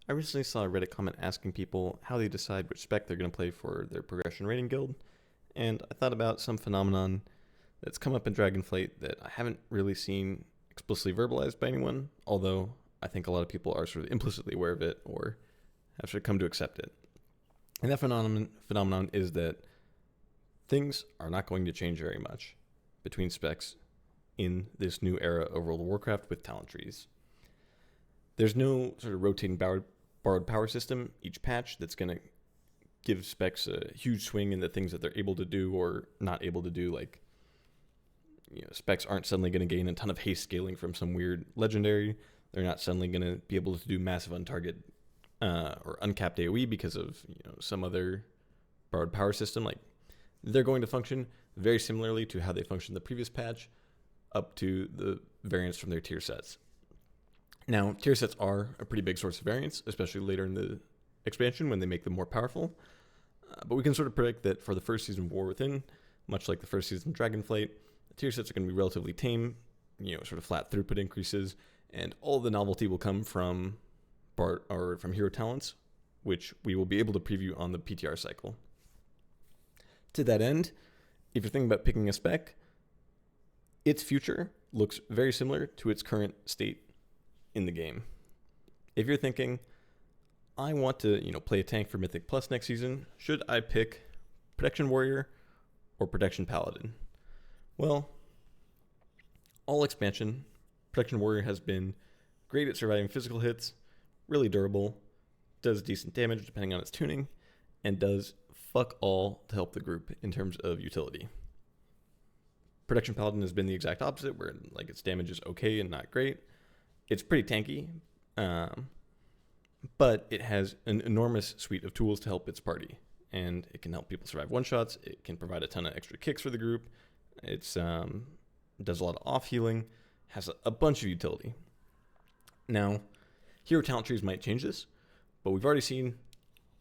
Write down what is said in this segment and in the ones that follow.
I recently saw a Reddit comment asking people how they decide which spec they're going to play for their progression rating guild, and I thought about some phenomenon that's come up in Dragonflight that I haven't really seen explicitly verbalized by anyone, although I think a lot of people are sort of implicitly aware of it or have sort of come to accept it. And that phenomenon is that things are not going to change very much between specs in this new era of World of Warcraft with talent trees. There's no sort of rotating borrowed power system each patch that's going to give specs a huge swing in the things that they're able to do or not able to do. Like, specs aren't suddenly going to gain a ton of haste scaling from some weird legendary. They're not suddenly going to be able to do massive untarget or uncapped AoE because of some other borrowed power system. Like, they're going to function very similarly to how they functioned the previous patch, up to the variance from their tier sets. Now, tier sets are a pretty big source of variance, especially later in the expansion when they make them more powerful. But we can sort of predict that for the first season of War Within, much like the first season of Dragonflight, the tier sets are going to be relatively tame, sort of flat throughput increases, and all the novelty will come from from hero talents, which we will be able to preview on the PTR cycle. To that end, if you're thinking about picking a spec, its future looks very similar to its current state in the game. If you're thinking, I want to, play a tank for Mythic Plus next season, should I pick Protection Warrior or Protection Paladin? Well, all expansion, Protection Warrior has been great at surviving physical hits, really durable, does decent damage depending on its tuning, and does fuck all to help the group in terms of utility. Protection Paladin has been the exact opposite, where its damage is okay and not great. It's pretty tanky, but it has an enormous suite of tools to help its party, and it can help people survive one-shots. It can provide a ton of extra kicks for the group. It does a lot of off-healing, has a bunch of utility. Now, hero talent trees might change this, but we've already seen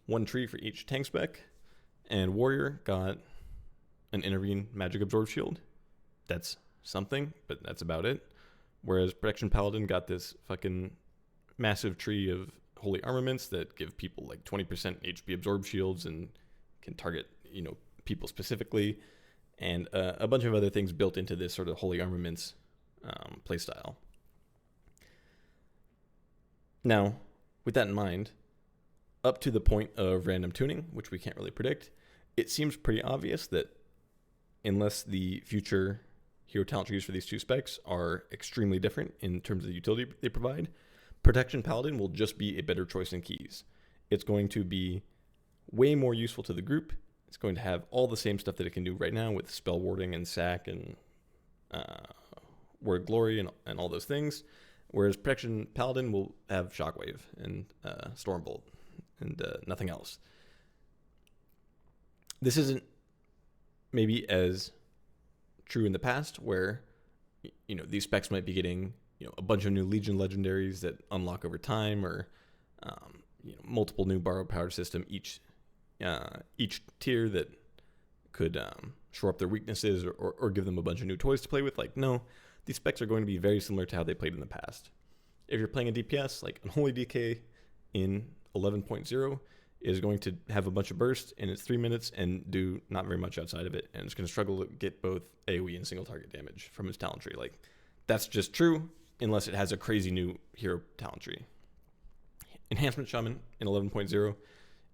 one tree for each tank spec, and Warrior got an Intervene Magic Absorb Shield. That's something, but that's about it. Whereas Protection Paladin got this fucking massive tree of holy armaments that give people 20% HP absorb shields and can target, people specifically, and a bunch of other things built into this sort of holy armaments playstyle. Now, with that in mind, up to the point of random tuning, which we can't really predict, it seems pretty obvious that unless the future hero talent trees for these two specs are extremely different in terms of the utility they provide, Protection Paladin will just be a better choice in keys. It's going to be way more useful to the group. It's going to have all the same stuff that it can do right now with spell warding and sack and word glory and all those things. Whereas Protection Paladin will have Shockwave and Stormbolt and nothing else. This isn't maybe as true in the past, where these specs might be getting a bunch of new Legion legendaries that unlock over time, or multiple new borrowed power system each tier that could shore up their weaknesses or give them a bunch of new toys to play with. No, these specs are going to be very similar to how they played in the past. If you're playing a DPS, Unholy DK in 11.0 is going to have a bunch of burst in its 3 minutes and do not very much outside of it, and it's going to struggle to get both AoE and single target damage from its talent tree. That's just true unless it has a crazy new hero talent tree. Enhancement Shaman in 11.0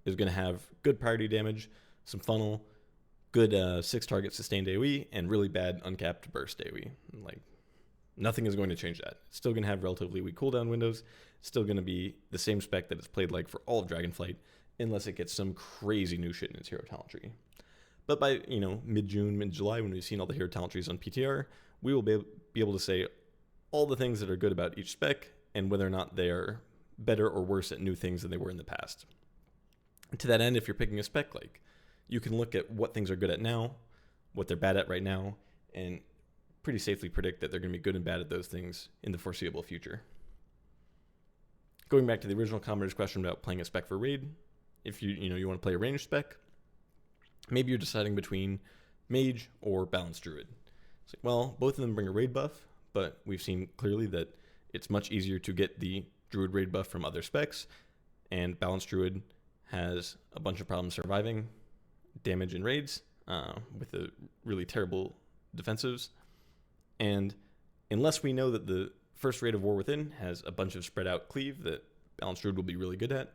is going to have good priority damage, some funnel, good 6 target sustained AoE, and really bad uncapped burst AoE. Nothing is going to change that. It's still going to have relatively weak cooldown windows. It's still going to be the same spec that it's played for all of Dragonflight, unless it gets some crazy new shit in its hero talent tree. But by mid-June, mid-July, when we've seen all the hero talent trees on PTR, we will be able to say all the things that are good about each spec and whether or not they are better or worse at new things than they were in the past. And to that end, if you're picking a spec, you can look at what things are good at now, what they're bad at right now, and pretty safely predict that they're going to be good and bad at those things in the foreseeable future. Going back to the original commenter's question about playing a spec for raid, if you want to play a ranged spec, maybe you're deciding between mage or balanced druid. It's well, both of them bring a raid buff, but we've seen clearly that it's much easier to get the druid raid buff from other specs, and Balanced Druid has a bunch of problems surviving damage in raids with the really terrible defensives. And unless we know that the first raid of War Within has a bunch of spread out cleave that Balanced Druid will be really good at,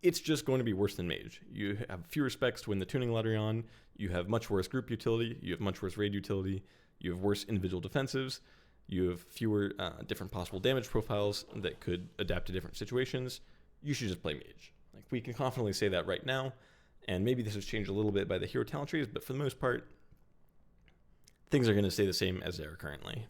it's just going to be worse than Mage. You have fewer specs to win the tuning lottery on, you have much worse group utility, you have much worse raid utility, you have worse individual defensives, you have fewer different possible damage profiles that could adapt to different situations. You should just play Mage. Like, we can confidently say that right now, and maybe this has changed a little bit by the hero talent trees, but for the most part, things are going to stay the same as they are currently.